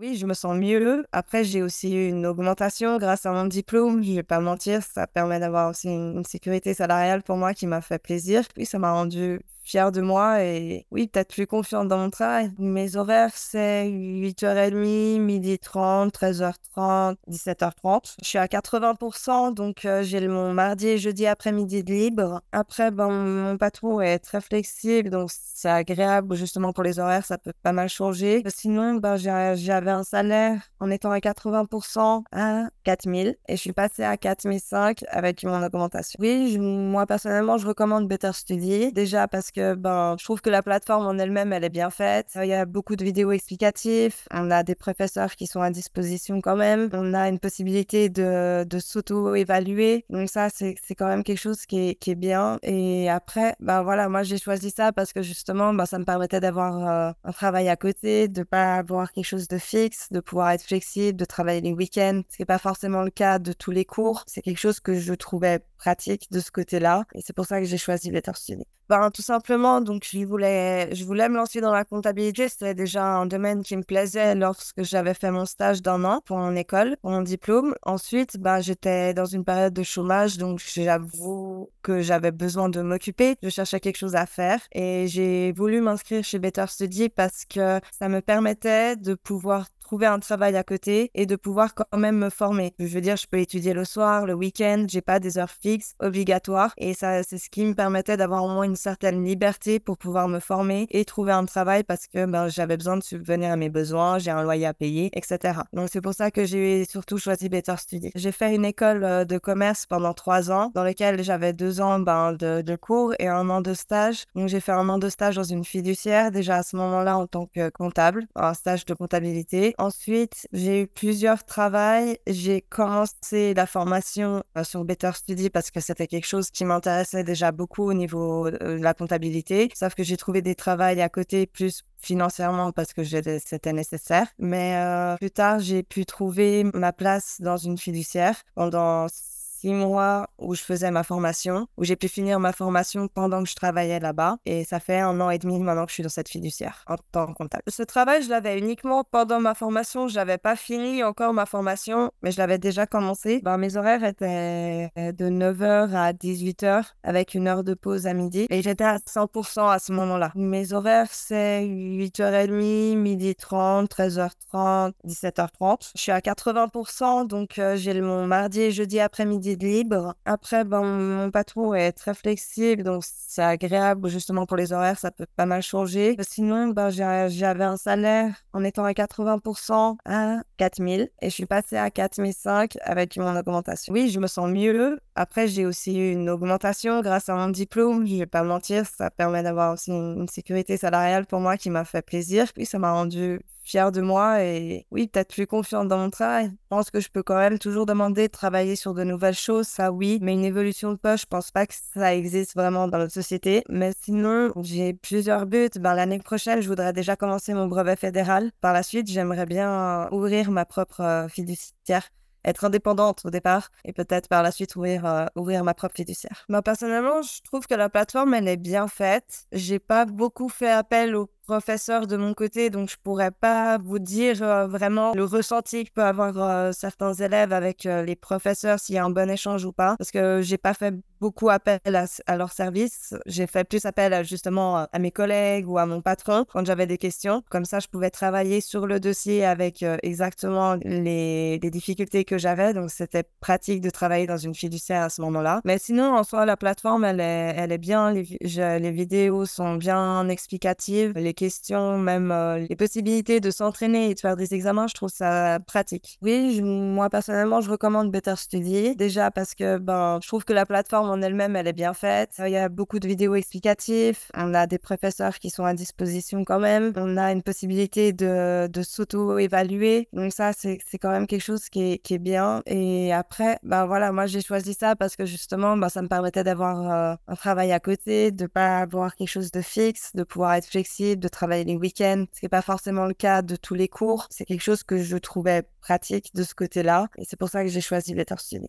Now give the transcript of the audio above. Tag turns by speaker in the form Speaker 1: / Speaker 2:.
Speaker 1: Oui, je me sens mieux. Après, j'ai aussi eu une augmentation grâce à mon diplôme. Je vais pas mentir, ça permet d'avoir aussi une sécurité salariale pour moi qui m'a fait plaisir. Oui, ça m'a rendu fière de moi et oui, peut-être plus confiante dans mon travail. Mes horaires, c'est 8h30, 12h30, 13h30, 17h30. Je suis à 80%, donc j'ai mon mardi et jeudi après-midi de libre. Après, ben, mon patron est très flexible, donc c'est agréable justement pour les horaires, ça peut pas mal changer. Sinon, ben, j'avais un salaire en étant à 80% à 4 000 et je suis passée à 4 500 avec mon augmentation. Oui, moi personnellement, je recommande Better Study. Déjà parce que ben, je trouve que la plateforme en elle-même, elle est bien faite. Il y a beaucoup de vidéos explicatives. On a des professeurs qui sont à disposition quand même. On a une possibilité de s'auto-évaluer. Donc ça, c'est quand même quelque chose qui est bien. Et après, ben voilà, moi j'ai choisi ça parce que justement, ben, ça me permettait d'avoir un travail à côté, de pas avoir quelque chose de fixe, de pouvoir être flexible, de travailler les week-ends. Ce qui n'est pas forcément le cas de tous les cours. C'est quelque chose que je trouvais pratique de ce côté-là. Et c'est pour ça que j'ai choisi Better Study. Ben, tout simplement, donc je voulais me lancer dans la comptabilité. C'était déjà un domaine qui me plaisait lorsque j'avais fait mon stage d'1 an pour mon école, pour mon diplôme. Ensuite, ben, j'étais dans une période de chômage, donc j'avoue que j'avais besoin de m'occuper. Je cherchais quelque chose à faire et j'ai voulu m'inscrire chez Better Study parce que ça me permettait de pouvoir trouver un travail à côté et de pouvoir quand même me former. Je veux dire, je peux étudier le soir, le week-end, j'ai pas des heures fixes obligatoires et ça, c'est ce qui me permettait d'avoir au moins une certaine liberté pour pouvoir me former et trouver un travail parce que ben, j'avais besoin de subvenir à mes besoins, j'ai un loyer à payer, etc. Donc c'est pour ça que j'ai surtout choisi Better Study. J'ai fait une école de commerce pendant 3 ans dans laquelle j'avais 2 ans ben, de cours et 1 an de stage. Donc j'ai fait 1 an de stage dans une fiduciaire déjà à ce moment-là en tant que comptable, un stage de comptabilité. Ensuite, j'ai eu plusieurs travails. J'ai commencé la formation sur Better Study parce que c'était quelque chose qui m'intéressait déjà beaucoup au niveau de la comptabilité. Sauf que j'ai trouvé des travails à côté plus financièrement parce que c'était nécessaire. Mais plus tard, j'ai pu trouver ma place dans une fiduciaire pendant 6 mois où je faisais ma formation, où j'ai pu finir ma formation pendant que je travaillais là-bas. Et ça fait 1 an et demi maintenant que je suis dans cette fiduciaire en tant que comptable. Ce travail, je l'avais uniquement pendant ma formation. Je n'avais pas fini encore ma formation, mais je l'avais déjà commencé. Ben, mes horaires étaient de 9h à 18h avec une heure de pause à midi. Et j'étais à 100% à ce moment-là. Mes horaires, c'est 8h30, 12h30, 13h30, 17h30. Je suis à 80%, donc j'ai mon mardi et jeudi après-midi de libre. Après, ben, mon patron est très flexible, donc c'est agréable justement pour les horaires, ça peut pas mal changer. Sinon, ben, j'avais un salaire en étant à 80% à 4 000 et je suis passée à 4 500 avec mon augmentation. Oui, je me sens mieux. Après, j'ai aussi eu une augmentation grâce à mon diplôme. Je vais pas mentir, ça permet d'avoir aussi une sécurité salariale pour moi qui m'a fait plaisir. Puis ça m'a rendu fière de moi et oui, peut-être plus confiante dans mon travail. Je pense que je peux quand même toujours demander de travailler sur de nouvelles choses, ça oui, mais une évolution de poste, je pense pas que ça existe vraiment dans notre société. Mais sinon, j'ai plusieurs buts. Ben, l'année prochaine, je voudrais déjà commencer mon brevet fédéral. Par la suite, j'aimerais bien ouvrir ma propre fiduciaire, être indépendante au départ et peut-être par la suite ouvrir ma propre fiduciaire. Moi, personnellement, je trouve que la plateforme, elle est bien faite. J'ai pas beaucoup fait appel aux professeurs de mon côté, donc je pourrais pas vous dire vraiment le ressenti que peut avoir certains élèves avec les professeurs, s'il y a un bon échange ou pas, parce que j'ai pas fait beaucoup appel à leur service. J'ai fait plus appel justement à mes collègues ou à mon patron quand j'avais des questions. Comme ça, je pouvais travailler sur le dossier avec exactement les difficultés que j'avais, donc c'était pratique de travailler dans une fiduciaire à ce moment-là. Mais sinon, en soi, la plateforme, elle est bien, les vidéos sont bien explicatives, les questions, même les possibilités de s'entraîner et de faire des examens, je trouve ça pratique. Oui, moi personnellement, je recommande Better Study. Déjà parce que ben, je trouve que la plateforme en elle-même, elle est bien faite. Il y a beaucoup de vidéos explicatives. On a des professeurs qui sont à disposition quand même. On a une possibilité de s'auto-évaluer. Donc ça, c'est quand même quelque chose qui est bien. Et après, ben voilà, moi j'ai choisi ça parce que justement, ben, ça me permettait d'avoir un travail à côté, de pas avoir quelque chose de fixe, de pouvoir être flexible, de travailler les week-ends. Ce qui n'est pas forcément le cas de tous les cours. C'est quelque chose que je trouvais pratique de ce côté-là. Et c'est pour ça que j'ai choisi Better Study.